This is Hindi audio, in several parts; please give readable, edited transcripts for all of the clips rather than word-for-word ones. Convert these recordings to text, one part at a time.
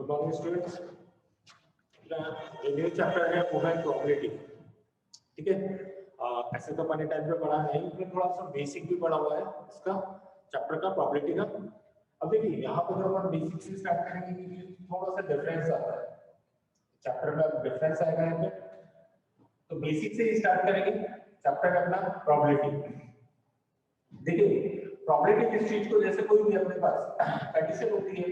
Good morning students. New chapter है वो है प्रोबेबिलिटी। ठीक है, ऐसे तो अपने टाइम पे पढ़ा नहीं, इसमें थोड़ा सा बेसिक भी पढ़ा हुआ है इसका चैप्टर का, प्रोबेबिलिटी का। अब देखिए यहाँ पे जब हम बेसिक से स्टार्ट करेंगे क्योंकि थोड़ा सा डिफरेंस आता है चैप्टर में, डिफरेंस आएगा यहाँ पे, तो बेसिक से ही स्टार्ट करेंगे चैप्टर का अपना प्रोबेबिलिटी। देखिए प्रोबेबिलिटी किस चीज को, जैसे कोई भी अपने पास कंडीशन होती है,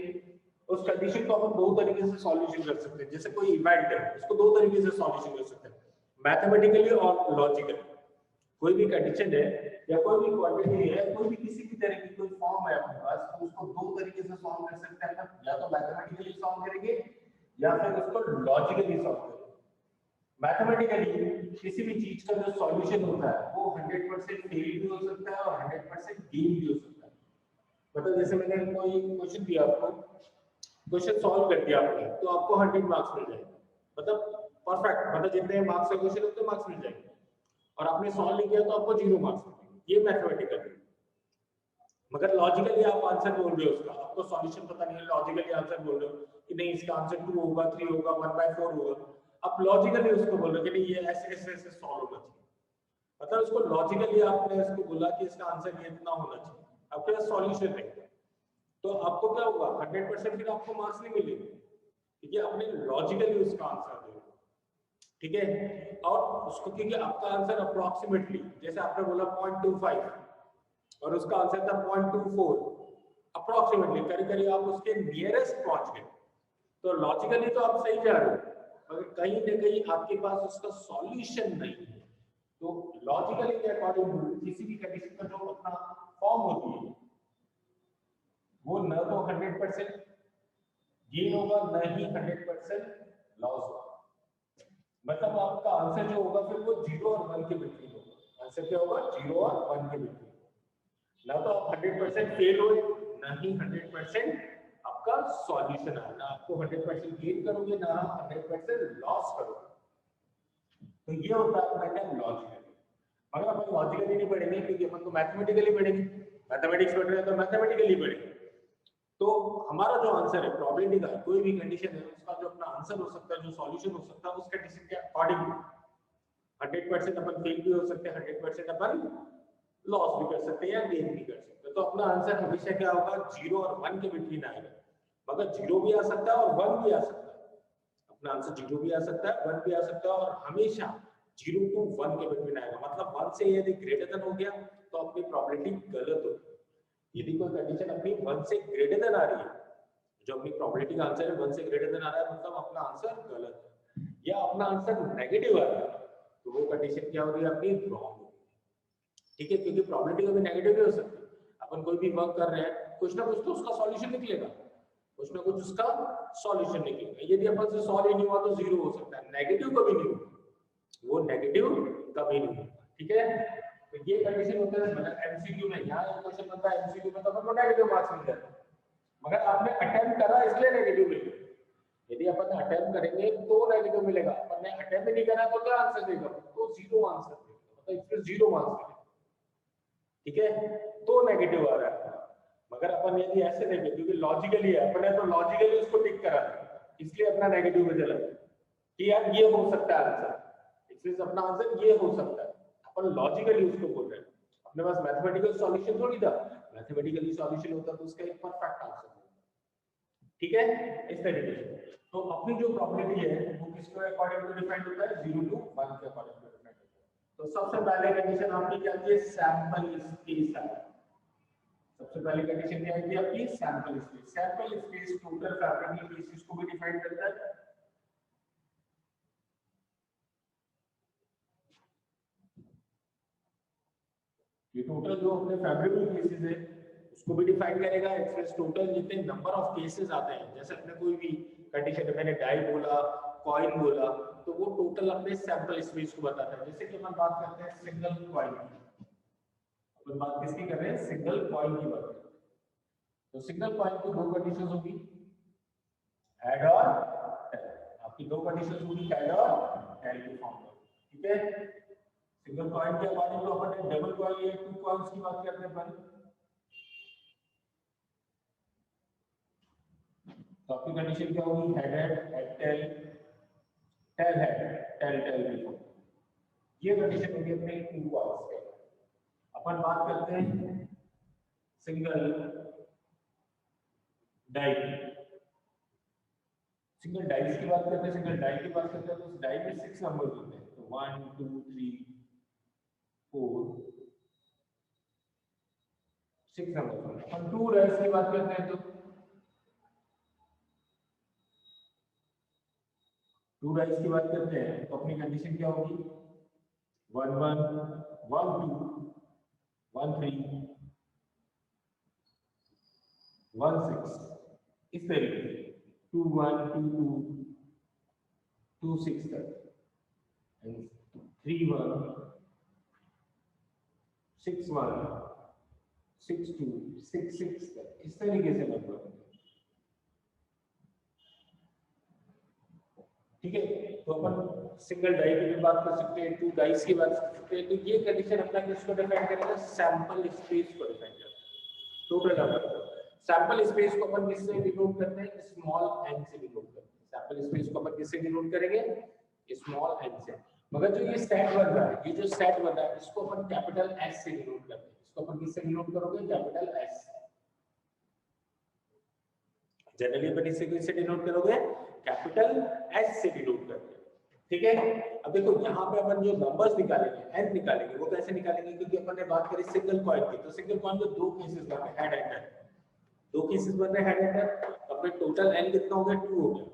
उस कंडीशन को हम दो तरीके से सॉल्यूशन कर सकते हैं। जैसे कोई इवेंट है उसको दो तरीके से सॉल्यूशन कर सकते हैं, मैथमेटिकली और लॉजिकली। कोई भी कंडीशन है या कोई भी क्वांटिटी है, कोई भी किसी भी तरह की कोई फॉर्म है अपने पास, तो उसको दो तरीके से सॉल्व कर सकते हैं। या तो मैथमेटिकली सॉल्व करेंगे या फिर उसको लॉजिकली सॉल्व करेंगे। मैथमेटिकली किसी भी चीज का जो सॉल्यूशन होता है वो 100% फेल भी हो सकता है और 100% गेन भी हो सकता है। मतलब जैसे मैंने कोई क्वेश्चन दिया आपको, क्वेश्चन सॉल्व कर दिया आपने, तो आपको 100 मार्क्स मिल जाएंगे, मतलब परफेक्ट, मतलब जितने मार्क्स का क्वेश्चन उतने मार्क्स मिल जाएंगे। और आपने सॉल्व नहीं किया तो आपको 0 मार्क्स मिलेंगे। ये मैथमेटिकल है। मगर लॉजिकली आप आंसर बोल रहे हो उसका, आपको सॉल्यूशन पता नहीं है, लॉजिकली आंसर बोल रहे हो कि नहीं इसका आंसर 2 होगा, 3 होगा, 1/4 होगा। आप लॉजिकली उसको बोल रहे हो कि नहीं ये ऐसे ऐसे ऐसे सॉल्व होना चाहिए। मतलब उसको लॉजिकली आपने इसको बोला कि इसका आंसर ये इतना होना चाहिए, आपके पास सॉल्यूशन नहीं है, तो आपको क्या होगा, 100% फिर आपको मार्क्स नहीं मिलेंगे क्योंकि आपने लॉजिकली उसका आंसर दिया। ठीक है, और उसको क्योंकि आपका आंसर अप्रोक्सीमेटली, जैसे आपने बोला 0.25 और उसका आंसर था 0.24, अप्रोक्सीमेटली करीब करीब आप उसके नियरेस्ट पहुंच गए, तो लॉजिकली तो आप सही जा रहे हो, मगर कहीं ना कहीं आपके पास उसका सॉल्यूशन नहीं है। तो लॉजिकली के अकॉर्डिंग किसी भी कंडीशन का जो अपना फॉर्म होती है वो न तो 100% गेन होगा, न ही 100% लॉस होगा। मतलब आपका आंसर जो होगा फिर वो 0 और 1 के बीच में होगा। आंसर क्या होगा, 0 और 1 के बीच में। ना तो आप 100% फेल हो, ना ही 100% आपका सॉल्यूशन है, ना आपको 100% गेन करोगे, ना 100% लॉस करोगे। तो ये होता है अपना क्या, लॉजिकली। अगर अपन लॉजिकली नहीं पढ़ेंगे क्योंकि अपन तो मैथमेटिकली पढ़ेंगे, मैथमेटिक्स पढ़ रहे हैं तो मैथमेटिकली पढ़ेंगे, तो हमारा जो आंसर है प्रोबेबिलिटी का, कोई भी कंडीशन है उसका जो अपना आंसर हो सकता है, जो सॉल्यूशन हो सकता है उस कंडीशन के अकॉर्डिंग 100% अपन फेल भी हो सकते हैं, 100% अपन लॉस भी कर सकते हैं या गेन भी कर सकते हैं। तो अपना आंसर हमेशा क्या होगा, 0 और 1 के बीच आएगा। मगर 0 भी आ सकता है और 1 भी आ सकता है, अपना आंसर 0 भी आ सकता है, 1 भी आ सकता है, और हमेशा 0 to 1 के बीच आएगा। मतलब 1 से यदि ग्रेटर देन हो गया तो अपनी प्रोबेबिलिटी गलत होगी। यदि कोई कंडीशन अपनी 1 से ग्रेटर देन आ रही है, जो अपनी प्रोबेबिलिटी का आंसर है 1 से ग्रेटर देन आ रहा है, मतलब अपना आंसर गलत है, या अपना आंसर नेगेटिव आ रहा है, तो वो कंडीशन क्या हो रही है, अपनी रॉन्ग हो रही है। ठीक है, क्योंकि प्रोबेबिलिटी कभी नेगेटिव भी हो सकती है। अपन कोई भी वर्क कर रहे हैं, कुछ ना कुछ तो उसका सॉल्यूशन निकलेगा, कुछ ना कुछ उसका सॉल्यूशन निकलेगा। यदि अपन से सॉल्व ही नहीं हुआ तो 0 हो सकता है, नेगेटिव कभी नहीं होगा, वो नेगेटिव कभी नहीं होगा। ठीक है, तो ये कंडीशन होता है। मतलब एमसीक्यू में यहाँ क्वेश्चन बनता है, एमसीक्यू में तो अपन को नेगेटिव मार्क्स मिल जाते हैं, मगर आपने अटेम्प्ट करा इसलिए नेगेटिव मिलेगा। यदि अपन अटेम्प्ट करेंगे तो नेगेटिव मिलेगा, अपन ने अटेम्प्ट नहीं करा तो क्या आंसर देगा, तो 0 आंसर देगा, मतलब इसमें 0 मार्क्स मिलेगा। ठीक है, तो नेगेटिव आ रहा है। मगर अपन यदि ऐसे देखें, क्योंकि लॉजिकली है, अपन ने तो लॉजिकली उसको टिक करा इसलिए अपना नेगेटिव में चला कि यार ये हो सकता है आंसर, इसलिए अपना आंसर ये हो सकता है। अपन लॉजिकली उसको बोल रहे हैं, अपने पास मैथमेटिकल सॉल्यूशन थोड़ी था, मैथमेटिकली सॉल्यूशन होता तो उसका एक परफेक्ट आंसर होता। ठीक है, इस तरीके से। तो अपनी जो प्रोबेबिलिटी है वो किसके अकॉर्डिंग टू डिफाइन होता है, 0 to 1 के अकॉर्डिंग टू डिफाइन होता है। तो सबसे पहले कंडीशन आपकी क्या थी, सैंपल स्पेस है। सबसे पहली कंडीशन क्या है आपकी, sample space. Sample space total favourable cases को भी डिफाइन करता है। ये टोटल जो अपने फैब्रिकल केसेस है उसको भी डिफाइन करेगा। एक्सप्रेस टोटल जितने नंबर ऑफ केसेस आते हैं, जैसे अपने कोई भी कंडीशन है, मैंने डाई बोला, कॉइन बोला, तो वो टोटल अपने सैंपल स्पेस को बताता है। जैसे कि अपन बात करते हैं सिंगल कॉइन की, अपन बात किसकी कर रहे हैं, सिंगल कॉइन की बात कर रहे हैं। तो सिंगल कॉइन की दो कंडीशंस होगी, हेड और टेल। आपकी दो कंडीशंस होगी, हेड और टेल की फॉर्म में। ठीक है, सिंगल कॉइन के अकॉर्डिंग तो अपन डबल कॉइन या टू कॉइन्स की बात करते हैं अपन। तो आपकी कंडीशन क्या होगी, head head tail tail head tail tail before. ये कंडीशन होगी अपने टू पार्ट्स के। अपन बात करते हैं सिंगल डाई, सिंगल डाइस की बात करते हैं, सिंगल डाई की बात करते हैं तो उस डाई में 6 नंबर्स होते हैं, तो 1 2 3 4 6 नंबर। हम टू डाइस की बात करते हैं तो टू डाइस की बात करते हैं तो अपनी कंडीशन क्या होगी, 1 1 1 2 1 3 1 6, इस तरीके से 2 1 2 2 2 6 तक, 3 1 6 1 6 2 6 6 तक, इस तरीके से नंबर। ठीक है, तो अपन सिंगल डाई की भी बात कर सकते हैं, टू डाइस की बात कर सकते हैं। तो ये कंडीशन अपना किसको डिफाइन करेगा, सैंपल स्पेस को डिफाइन करेगा, टोटल नंबर। सैंपल स्पेस को अपन किससे डिनोट करते हैं, स्मॉल n से डिनोट करते हैं। सैंपल स्पेस को अपन किससे डिनोट करेंगे, स्मॉल n से। मगर जो ये सेट बन रहा है, ये जो सेट बन रहा है, इसको अपन कैपिटल S से डिनोट करते हैं। इसको अपन किससे डिनोट करोगे, कैपिटल S। जनरली अपन इसे किससे डिनोट करोगे, कैपिटल S से डिनोट करते हैं। ठीक है, अब देखो यहाँ पे अपन जो नंबर्स निकालेंगे, n निकालेंगे, वो कैसे निकालेंगे, क्योंकि अपन ने बात करी सिंगल कॉइन की, तो सिंगल कॉइन में दो केसेस बन रहे हैं, हेड एंड टेल, दो केसेस बन रहे हैं हेड एंड टेल। अपने टोटल n कितना हो गया, 2 हो गया।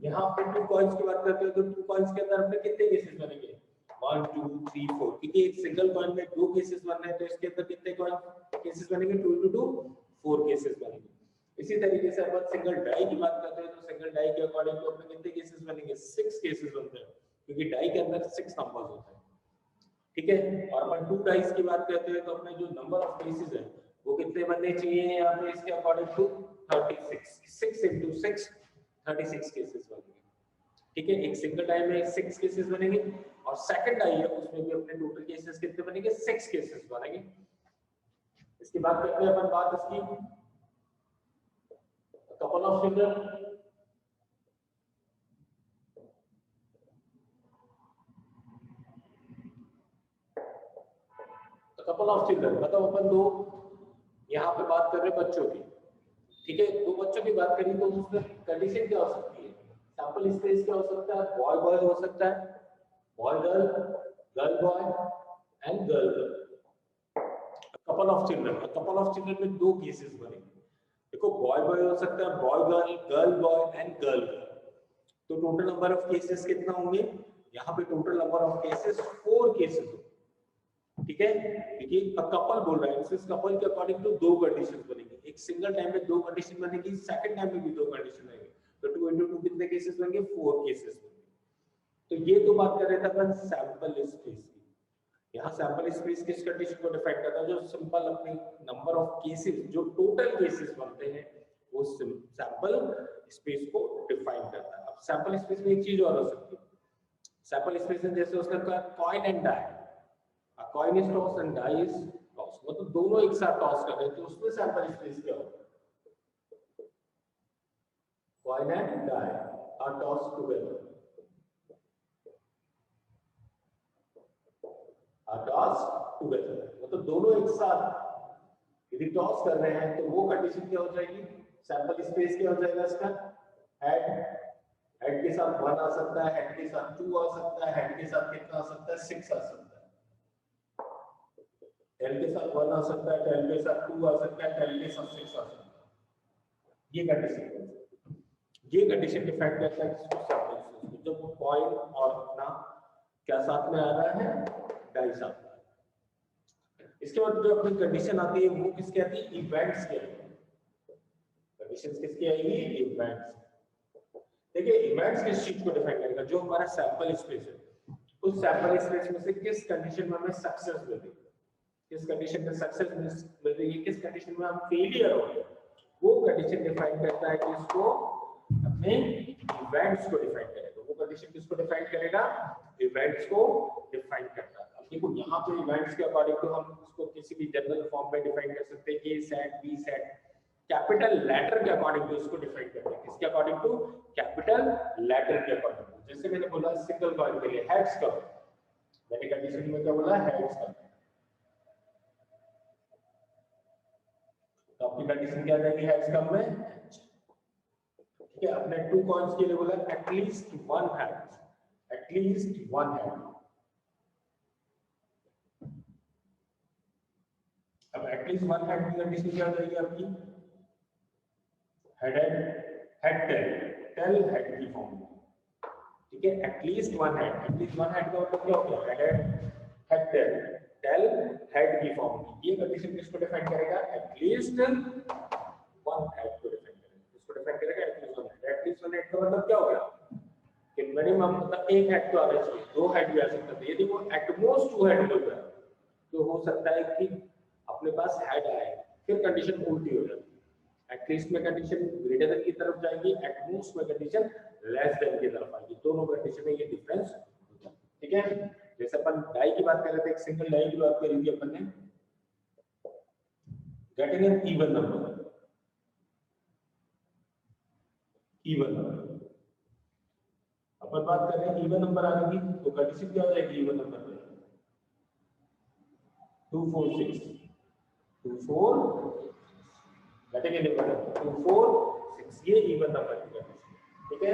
यहाँ पे टू कॉइन्स की बात करते हो तो टू कॉइन्स के अंदर अपने कितने केसेस बनेंगे, 1 2 3 4, क्योंकि एक सिंगल कॉइन में दो केसेस बन रहे हैं, तो इसके अंदर कितने कॉइन केसेस बनेंगे, 2 * 2 4 केसेस बनेंगे। इसी तरीके से अपन सिंगल डाई की बात करते हैं तो सिंगल डाई के अकॉर्डिंग तो अपने कितने केसेस बनेंगे, 6 केसेस बनते हैं, क्योंकि डाई के अंदर 6 नंबर्स होते हैं। ठीक है, और अपन टू डाइस की बात करते हैं तो अपने जो नंबर ऑफ केसेस है वो कितने बनने चाहिए यहाँ पे, इसके अकॉर्डिंग टू 36, 6 * 6 36 केसेस बनेंगे। ठीक है, एक सिंगल डाई में 6 केसेस बनेंगे, और सेकंड डाई है उसमें भी अपने टोटल केसेस कितने बनेंगे, 6 केसेस बनेंगे। इसकी बात करते हैं अपन, बात इसकी couple of children, couple of children मतलब अपन दो यहाँ पे बात कर रहे हैं बच्चों की। ठीक है, दो बच्चों की बात करें तो उसमें कंडीशन क्या हो सकती है, सैंपल स्पेस क्या हो सकता है, बॉय बॉय हो सकता है, boy girl, girl boy and girl girl. Couple of children में दो केसेस बनेंगे। देखो बॉय बॉय हो सकता है, boy girl, girl boy and girl girl. तो टोटल नंबर ऑफ केसेस कितना होंगे, यहाँ पे total number of cases 4 cases होंगे। ठीक है, क्योंकि कपल बोल रहा है, इस कपल के अकॉर्डिंग तो दो कंडीशंस बनेंगी, एक सिंगल टाइम में दो कंडीशन बनेगी, सेकंड टाइम में भी दो कंडीशन बनेगी, तो 2 * 2 कितने केसेस बनेंगे, 4 केसेस बनेंगे। तो ये तो बात कर रहे थे अपन सैंपल स्पेस की। यहाँ सैंपल स्पेस किस कंडीशन को डिफाइन करता है, जो सिंपल अपनी नंबर ऑफ केसेस, जो टोटल केसेस बनते हैं वो सैंपल स्पेस को डिफाइन करता है। अब सैंपल स्पेस में एक चीज और हो सकती है, सैंपल स्पेस में जैसे उसका coin and die, a coin is tossed and die is tossed, मतलब दोनों एक साथ टॉस कर रहे हैं, तो उसमें सैंपल स्पेस क्या होगा, coin and die are tossed together, are tossed together, मतलब दोनों एक साथ यदि टॉस कर रहे हैं तो वो कंडीशन क्या हो जाएगी, सैंपल स्पेस क्या हो जाएगा इसका, हेड, हेड के साथ 1 आ सकता है, हेड के साथ 2 आ सकता है, हेड के साथ कितना आ सकता है, 6 आ सकता है, टेल के साथ 1 आ सकता है, टेल के साथ 2 आ सकता है, टेल के साथ 6 आ सकता है। ये कंडीशन डिफाइन करता है किसको, सैंपल स्पेस को, जब वो कॉइन और अपना क्या साथ में आ रहा है, डाई साथ में। इसके बाद जो अपनी कंडीशन आती है वो किसकी आती है, इवेंट्स की आती है। कंडीशंस किसकी आएगी, इवेंट्स। देखिए इवेंट्स किस चीज को डिफाइन करेगा, जो हमारा सैंपल स्पेस है, उस सैंपल स्पेस में से किस कंडीशन में हमें सक्सेस मिलेगी, किस कंडीशन में सक्सेस मिल रही है, किस कंडीशन में हम फेलियर हो रहे हैं, वो कंडीशन डिफाइन करता है कि इसको अपने इवेंट्स को डिफाइन करेगा। वो कंडीशन किसको डिफाइन करेगा, इवेंट्स को डिफाइन करता है। अब देखो यहाँ पे इवेंट्स के अकॉर्डिंग तो हम इसको किसी भी जनरल फॉर्म में डिफाइन कर सकते हैं, A set, B set, capital letter के अकॉर्डिंग टू इसको डिफाइन करते हैं। किसके अकॉर्डिंग टू? कैपिटल लेटर के अकॉर्डिंग टू। जैसे मैंने बोला सिंगल कॉइन के लिए हेड्स कम, मैंने कंडीशन में क्या बोला? हेड्स कम। तो आपकी कंडीशन क्या रहेगी हेड्स कम में? ठीक है, अपने 2 कॉइन्स के लिए बोला at least one head, at least one head. अब एटलीस्ट वन हेड की कंडीशन क्या हो जाएगी आपकी? हेड टेल हेड की फॉर्म में। ठीक है, एटलीस्ट वन हेड का मतलब क्या हो गया? हेड टेल हेड की फॉर्म में। ये कंडीशन किसको डिफाइन करेगा? एटलीस्ट वन हेड को डिफाइन करेगा। इसको डिफाइन करेगा at least one head. At least one head का मतलब क्या हो गया? कि मिनिमम मतलब एक हेड तो आना चाहिए, 2 हेड भी आ सकता है। यदि वो एटमोस्ट 2 हेड बोल रहा है तो हो सकता है कि अपने पास हेड आए, फिर कंडीशन उल्टी हो जाती है। एटलीस्ट में कंडीशन ग्रेटर देन की तरफ जाएगी, एटमोस्ट में कंडीशन लेस देन की तरफ आएगी। दोनों कंडीशन में ये डिफरेंस होता है। ठीक है, जैसे अपन डाई की बात कर रहे थे, एक सिंगल डाई की बात करी थी अपन ने, getting an even number, even number अपन बात कर रहे हैं, इवन नंबर आने की तो कंडीशन क्या हो जाएगी? इवन नंबर में 2 4 6 2 4 गेटिंग एन इवन नंबर 2 4 6, ये इवन नंबर की कंडीशन। ठीक है,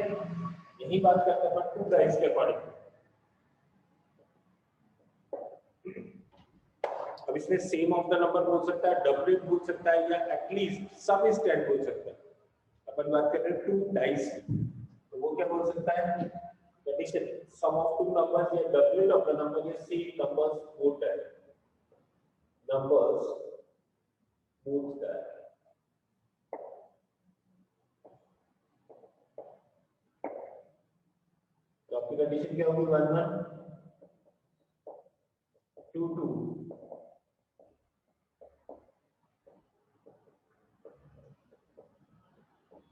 यही बात करते हैं अपन 2 डाइस के अकॉर्डिंग। अब इसमें सेम ऑफ द नंबर बोल सकता है, डबलेट बोल सकता है, या एटलीस्ट सम इज 10 बोल सकता है। अपन बात कर रहे हैं 2 डाइस की, तो वो क्या बोल सकता है? कंडीशन सम ऑफ 2 नंबर्स या डबलेट ऑफ द नंबर या सेम नंबर्स बोथ है, नंबर्स बोथ है। तो आपकी कंडीशन क्या होगी? 1 1 2 2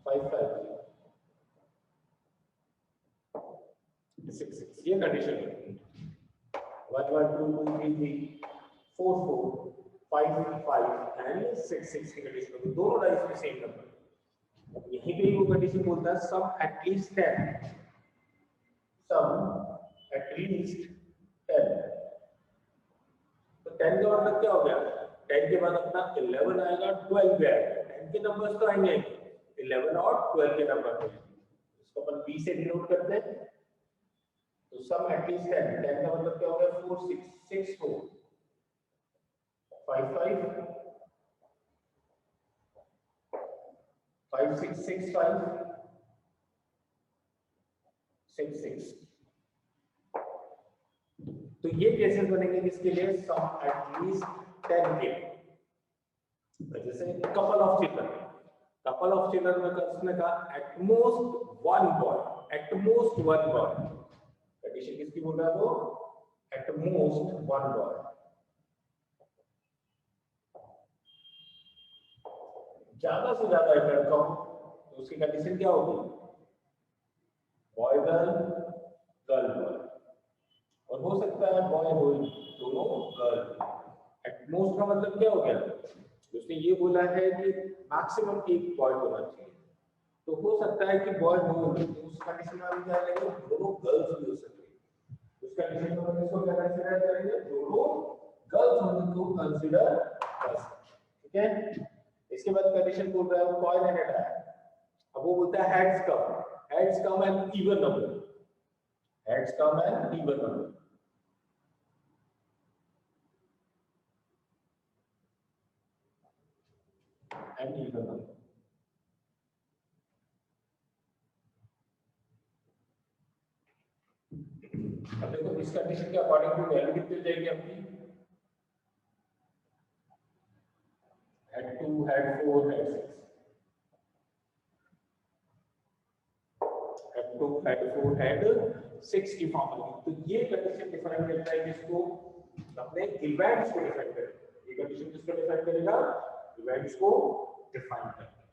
5 5 6 6, ये कंडीशन है। 1 1 2 2 3 3 4 4 5 5 एंड 6 6 की कंडीशन होगी। दोनों डाइस में सेम नंबर। यहीं पे वो कंडीशन बोलता है सम एटलीस्ट 10, सम एटलीस्ट 10। तो 10 का मतलब क्या हो गया? 10 के बाद अपना 11 आएगा, 12 भी आएगा। 10 के नंबर्स तो आएंगे, 11 और 12 के नंबर आएंगे। इसको अपन b से डिनोट करते हैं। तो सम एटलीस्ट 10, 10 का मतलब क्या हो गया? 4 6 6 4 5 5 5 6 6 5 6 6। तो ये केसेस बनेंगे किसके लिए? सम एटलीस्ट 10 के। जैसे couple of children, couple of children में उसने कहा at most one boy, at most one boy. Condition किसकी बोल रहा है वो? At most one boy. ज्यादा से ज्यादा एक लड़का हो तो उसकी कंडीशन क्या होगी? Boy girl, girl boy. और हो सकता है बॉय बॉय दोनों गर्ल। एटमोस्ट का मतलब क्या हो गया? उसने ये बोला है कि मैक्सिमम एक बॉय होना चाहिए, तो हो सकता है कि बॉय हो, तो उस कंडीशन में हम क्या लेंगे? दोनों गर्ल्स भी हो सकते हैं। उस कंडीशन में हम इसको क्या कंसीडर करेंगे? दोनों गर्ल्स होने को कंसीडर कर सकते हैं। ठीक है, इसके बाद कंडीशन बोल रहा है वो कॉइन एंड हेड है। अब वो बोलता है heads come and even number, heads come and even number. And even number. अब देखो इस कंडीशन के अकॉर्डिंग टू वैल्यू कितनी जाएगी अपनी? Head 2 head 4 head 6, head 2 head 4 head 6 की फॉर्म में। तो ये कंडीशन डिफाइन करता है किसको? अपने इवेंट्स को डिफाइन करेगा। ये कंडीशन किसको डिफाइन करेगा? इवेंट्स को डिफाइन करेगा।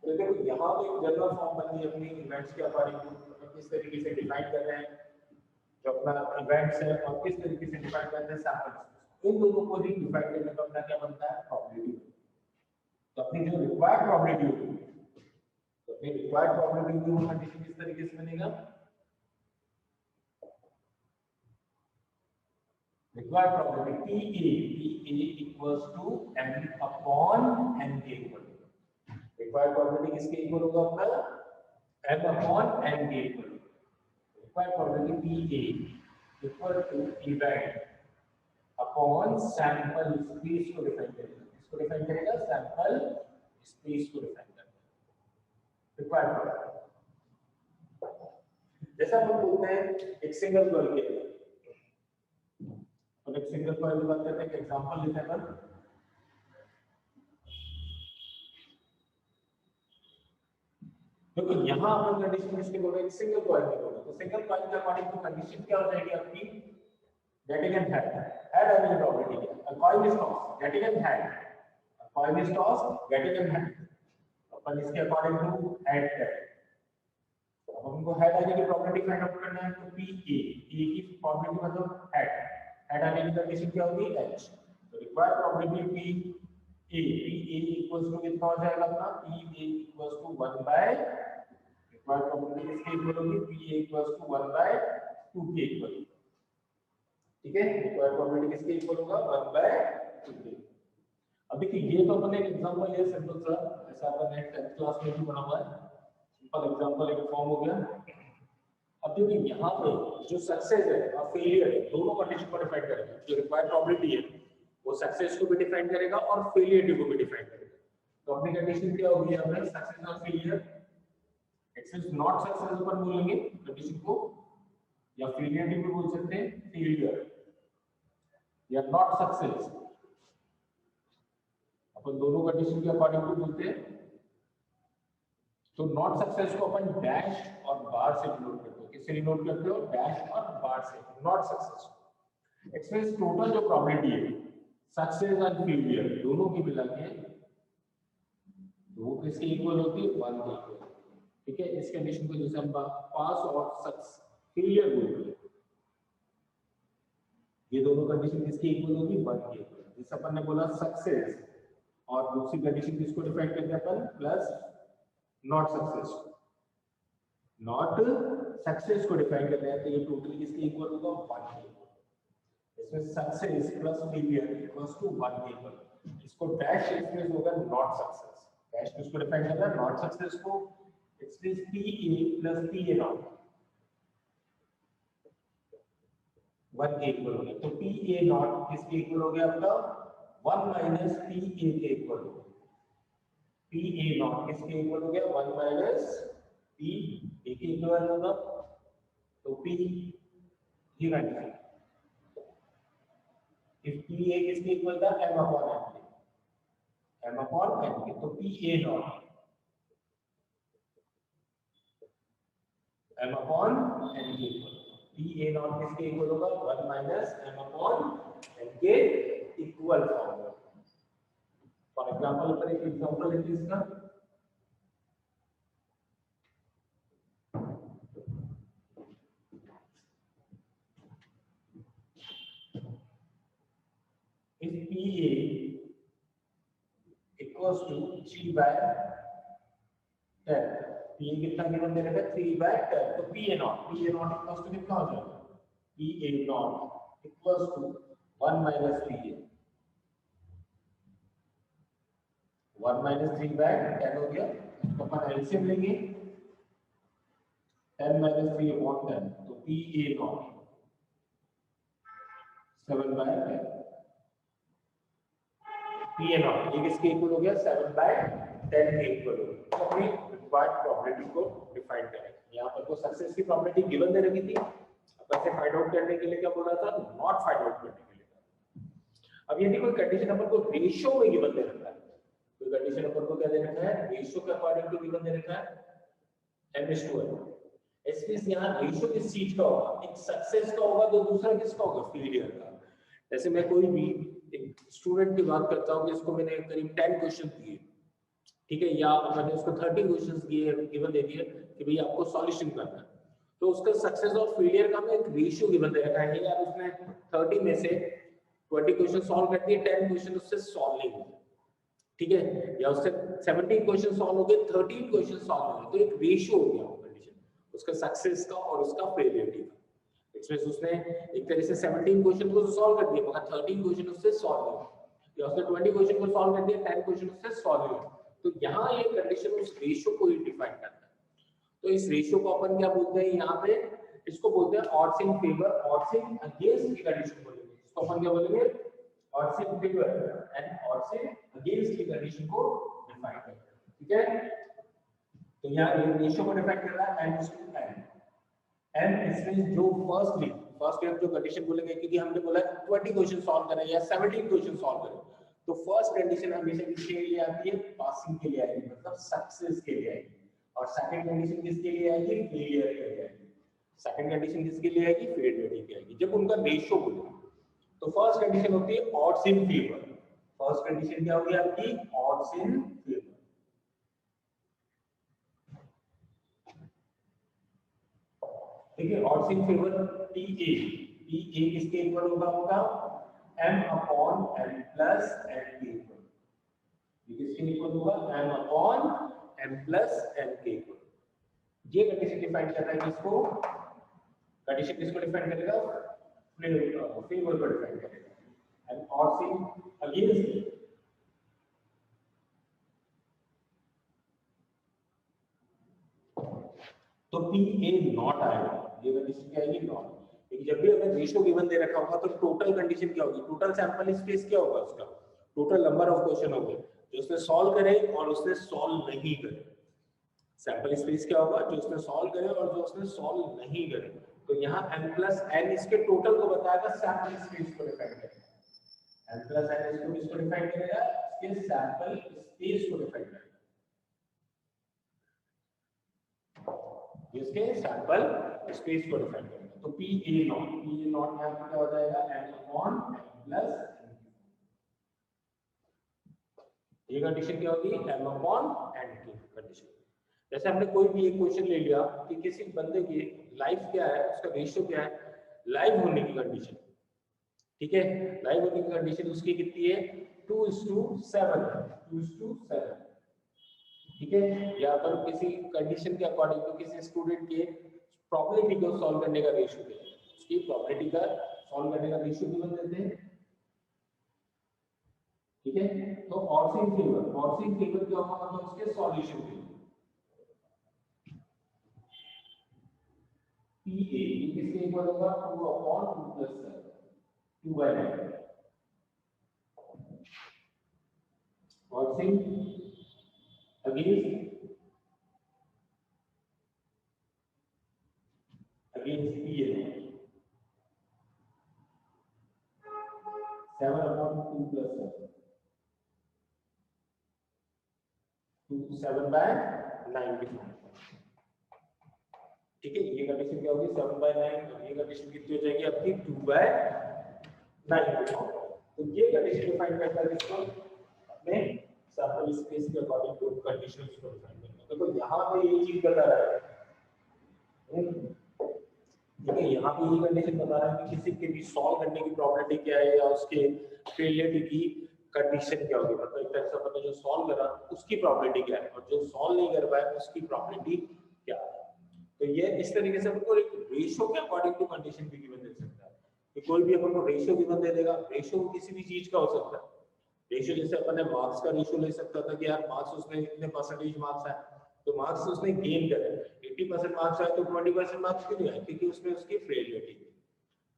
तो देखो यहाँ पे एक जनरल फॉर्म बन गई अपनी इवेंट्स के अकॉर्डिंग टू किस तरीके से डिफाइन कर रहे हैं जो अपना इवेंट्स है, और किस तरीके से डिफाइन करते हैं सैंपल्स। इन दोनों को ही डिफाइन करने का अपना क्या बनता है? प्रॉपर्टी। तो अपनी जो रिक्वायर्ड प्रोबेबिलिटी होगी, तो अपनी रिक्वायर्ड प्रोबेबिलिटी वो कंडीशन किस तरीके से बनेगा, required probability PA equals to m upon n के इक्वल। रिक्वायर्ड प्रोबेबिलिटी किसके इक्वल होगा अपना, m अपॉन n के equal. Required probability PA equal to event upon sample space को डिफाइन करेगा। इसको डिफाइन करेगा, सैंपल स्पेस को डिफाइन करेगा रिक्वायर्ड प्रोबेबिलिटी। जैसा हम बोलते हैं एक सिंगल कॉइल के लिए, तो एक सिंगल कॉइल की बात करते हैं, एग्जांपल लेते हैं। क्योंकि यहाँ अपन कंडीशन किसके बोल रहे हैं, सिंगल कॉइल की बोल रहे हैं, तो सिंगल कॉइल के अकॉर्डिंग टू कंडीशन क्या हो जाएगी आपकी, getting and had having probability, a coin is tossed, getting and had, a coin is tossed, getting and had, अपन इसके अकॉर्डिंग टू had करें। अब हमको had आने की प्रोबेबिलिटी फाइंड आउट करना है, तो PA की प्रोबेबिलिटी मतलब had आने की कंडीशन क्या होगी, H। तो required probability PA equals to कितना हो जाएगा अपना, PA equals to 1 by, required probability इसके इक्वल होगी PA इक्वल्स टू 1 बाय 2 के इक्वल। ठीक है, रिक्वायर्ड प्रोबेबिलिटी किसके इक्वल होगा, 1 बाय 2 के। अब देखिए ये तो अपन एक एग्जांपल है सिंपल सा, ऐसा अपन ने 10th क्लास में भी पढ़ा हुआ है, सिंपल एग्जांपल एक फॉर्म हो गया। अब देखिए यहाँ पे जो सक्सेस है और फेलियर है दोनों कंडीशन को डिफाइन करेगा। जो रिक्वायर्ड प्रोबेबिलिटी है वो सक्सेस को भी डिफाइन करेगा और फेलियर को भी डिफाइन करेगा। तो अपनी कंडीशन क्या होगी यहाँ पे, सक्सेस और फेलियर। सक्सेस नॉट सक्सेस अपन बोलेंगे कंडीशन को, या फेलियर भी बोल सकते हैं, फेलियर या नॉट सक्सेस, अपन दोनों कंडीशन के अकॉर्डिंग टू बोलते हैं। तो नॉट सक्सेस को अपन डैश और बार से डिनोट करते हैं। किससे डिनोट करते हो, डैश और बार से, नॉट सक्सेस। एक्सप्रेस टोटल जो प्रोबेबिलिटी है सक्सेस और फेलियर दोनों की मिला के वो किसके इक्वल होती है, 1 के इक्वल। ठीक है, इस कंडीशन को जैसे हम पास और सक्सेस फेलियर बोलते हैं, ये दोनों कंडीशन किसकी इक्वल होगी, 1 के इक्वल। जैसे अपन ने बोला सक्सेस, और दूसरी कंडीशन किसको डिफाइन करते हैं अपन, plus not success. Not success को डिफाइन करते हैं, तो ये टोटल किसके इक्वल होगा, 1 के इक्वल। इसमें success plus failure equals to 1 के इक्वल। इसको डैश एक्सप्रेस होगा नॉट सक्सेस। डैश किसको डिफाइन करना है, नॉट सक्सेस को। Express PA plus PA not 1 के इक्वल हो गया। तो PA नॉट किसके इक्वल हो गया आपका, 1 माइनस PA के इक्वल हो गया। PA नॉट किसके इक्वल हो गया, 1 माइनस PA के इक्वल होगा। तो P he condition, if PA किसके इक्वल था, m अपॉन n के, m अपॉन n के। तो PA not m upon n के इक्वल। PA नॉट किसके इक्वल होगा, 1 माइनस m अपॉन n के इक्वल होगा। फॉर एग्जांपल पर एक एग्जांपल लेते हैं इसका, if PA equals to 3 by 10, PA कितना गिवन दे रखा है, 3 by 10, तो PA नॉट इक्वल्स टू कितना हो जाएगा, PA not equals to 1 minus 3A, 1 minus 3 by 10 हो गया। तो अपन एलसीएम लेंगे, 10 माइनस 3 अपॉन 10, तो PA not 7 by 10। PA not ये किसके इक्वल हो गया, 7 by 10 के इक्वल हो गया। तो अपनी रिक्वायर्ड प्रोबेबिलिटी को डिफाइन करेंगे। यहाँ पर को सक्सेस की प्रोबेबिलिटी गिवन दे रखी थी, अब ऐसे फाइंड आउट करने के लिए क्या बोला था, नॉट फाइंड आउट करने के लिए। अब यदि कोई कंडीशन अपन को रेशियो में गिवन दे रखा है, कोई कंडीशन अपन को क्या दे रखा है, रेशियो के अकॉर्डिंग टू गिवन दे रखा है m/n। इसलिए यहाँ रेशियो किस चीज का होगा, एक सक्सेस का होगा तो दूसरा किसका होगा, फेलियर का। जैसे मैं कोई भी एक स्टूडेंट की बात करता हूँ कि इसको मैंने करीब 10 क्वेश्चन दिए, ठीक है, या मैंने उसको 30 क्वेश्चंस दिए, गिवन दे दिए कि भाई आपको सॉल्यूशन करना है, तो उसका सक्सेस और फेलियर का मैं एक रेशियो गिवन दे रखा है, यार उसने 30 में से 20 क्वेश्चन सॉल्व कर दिए, 10 क्वेश्चन उससे सॉल्व नहीं हुए, ठीक है, या उससे 17 क्वेश्चन सॉल्व हो गए, 13 क्वेश्चन सॉल्व हो गए, तो एक रेशियो हो गया वो कंडीशन उसका सक्सेस का और उसका फेलियरिटी का। इसमें उसने एक तरह से 17 क्वेश्चन को सॉल्व कर दिया, मगर 13 क्वेश्चन उससे सॉल्व हुआ, या उसने 20 क्वेश्चन को सॉल्व कर दिया, 10 क्वेश्चन उससे सॉल्व हुआ। तो यहाँ ये कंडीशन उस रेशियो को ही डिफाइन करता है। तो इस रेशियो को अपन क्या बोलते हैं यहाँ पे, इसको बोलते हैं odds in favour, odds in against की कंडीशन बोलेंगे, इसको अपन क्या बोलेंगे, odds in favour and odds in against की कंडीशन को डिफाइन करते हैं। ठीक है, तो यहाँ ये रेशियो को डिफाइन कर रहा है n/n, n इसमें जो फर्स्ट हम जो कंडीशन बोलेंगे, क्योंकि हमने बोला 20 क्वेश्चन सॉल्व करें या 17 क्वेश्चन सॉल्व करें, तो फर्स्ट कंडीशन हमेशा किसके लिए आती है, पासिंग के लिए आएगी, मतलब सक्सेस के लिए आएगी, और सेकंड कंडीशन किसके लिए आएगी, फेलियर के लिए आएगी। सेकंड कंडीशन किसके लिए आएगी, फेलियर के लिए आएगी जब उनका रेशियो बोलेंगे। तो फर्स्ट कंडीशन होती है odds in favour, first condition क्या होगी आपकी, ऑड्स इन फेवर। ठीक है, ऑड्स इन फेवर TA किसके इक्वल होगा m/n प्लस n के इक्वल, ये किसके इक्वल होगा, m/n प्लस n के इक्वल। ये कंडीशन डिफाइन कर रहा है किसको, कंडीशन किसको डिफाइन करेगा, फेवर को डिफाइन करेगा। एंड ऑड्स इन अगेंस्ट, तो PA नॉट आएगा, ये कंडीशन क्या आएगी, नॉट। लेकिन जब भी अगर रेशियो गिवन दे रखा होगा तो टोटल कंडीशन क्या होगी, टोटल सैंपल स्पेस क्या होगा उसका, टोटल नंबर ऑफ क्वेश्चन होंगे जो उसने सॉल्व करे और उसने सॉल्व नहीं करे। सैंपल स्पेस क्या होगा, जो उसने सॉल्व करे और जो उसने सॉल्व नहीं करे। तो यहाँ m+n इसके टोटल को बताएगा, सैंपल स्पेस को डिफाइन करेगा। m+n इसको किसको डिफाइन करेगा, इसके सैंपल स्पेस को डिफाइन करेगा, इसके सैंपल स्पेस को डिफाइन करेगा। तो PA नॉट यहाँ पे क्या हो जाएगा, m/n+, ये कंडीशन क्या होगी, m/n की कंडीशन। जैसे हमने कोई भी एक क्वेश्चन ले लिया कि किसी बंदे की लाइफ क्या है, उसका रेशियो क्या है, लाइव होने की कंडीशन, ठीक है, लाइव होने की कंडीशन उसकी कितनी है, 2:7, 2:7, ठीक है। या अगर किसी कंडीशन के अकॉर्डिंग तो किसी स्टूडेंट के प्रॉब्लम को सॉल्व करने का रेशियो क्या है, उसकी प्रॉब्लम का सॉल्व करने का रेशियो गिवन देते हैं, ठीक है। तो ऑड्स इन फेवर क्या होगा, मतलब उसके सॉल्यूशन के PA ये किसके इक्वल होगा, 2/2 + 7, 2/9। ऑड्स इन अगेंस्ट PA 7/2 + 7, 7/9, ठीक है। ये कंडीशन क्या होगी, 7/9, और ये कंडीशन कितनी हो जाएगी आपकी, 2/9। तो ये कंडीशन डिफाइन करता है इसको अपने सैंपल स्पेस के अकॉर्डिंग टू कंडीशंस को डिफाइन करना। देखो यहाँ पे ये चीज बता रहा है, ठीक है, यहाँ पे ये कंडीशन बता रहा है कि किसी के भी सॉल्व करने की प्रोबेबिलिटी क्या है, या उसके फेलियर की कंडीशन क्या होगी, मतलब एक तरह से अपन ने जो सॉल्व करा उसकी प्रोबेबिलिटी क्या है, और जो सॉल्व नहीं कर पाया उसकी प्रोबेबिलिटी क्या है। तो ये इस तरीके से हमको एक रेशियो के अकॉर्डिंग टू कंडीशन भी गिवन दे सकता है, कि कोई भी अपन को रेशियो गिवन दे देगा, रेशियो किसी भी चीज का हो सकता है। रेशियो जैसे अपन ने मार्क्स का रेशियो ले सकता था कि यार मार्क्स उसने इतने परसेंटेज मार्क्स आए, तो मार्क्स उसने गेन करे, 80% मार्क्स आए तो 20% मार्क्स क्यों नहीं आए, क्योंकि उसमें उसकी फेलियर थी,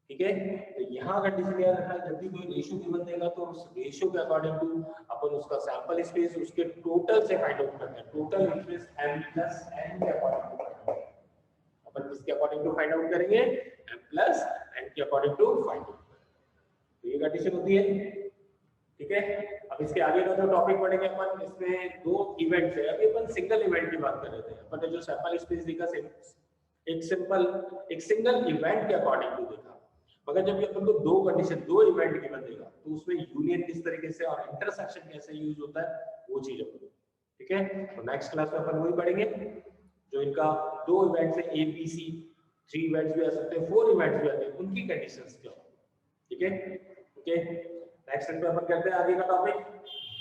ठीक है। तो यहाँ कंडीशन याद रखना, जब भी कोई रेशियो गिवन देगा तो उस रेशियो के अकॉर्डिंग टू अपन उसका सैंपल स्पेस उसके टोटल से फाइंड आउट करते हैं, टोटल स्पेस m+n के अकॉर्डिंग टू अपन किसके अकॉर्डिंग टू फाइंड आउट करेंगे, m+n के अकॉर्डिंग टू फाइंड आउट। तो ये कंडीशन होती है, ठीक है। अब इसके आगे का जो टॉपिक पढ़ेंगे अपन, इसमें दो इवेंट्स है। अभी अपन सिंगल इवेंट की बात कर रहे थे, अपन ने जो सैंपल स्पेस देखा एक सिंगल इवेंट के अकॉर्डिंग टू देखा, मगर जब भी अपन को दो कंडीशन, दो इवेंट गिवन देगा तो उसमें यूनियन किस तरीके से और इंटरसेक्शन कैसे यूज होता है वो चीज अपन, ठीक है। तो नेक्स्ट क्लास में अपन वही पढ़ेंगे, जो इनका दो इवेंट्स है ABC, 3 इवेंट्स भी आ सकते हैं, 4 इवेंट्स भी आते हैं, उनकी कंडीशंस क्या, ठीक है। ओके, नेक्स्ट में अपन करते हैं आगे का टॉपिक।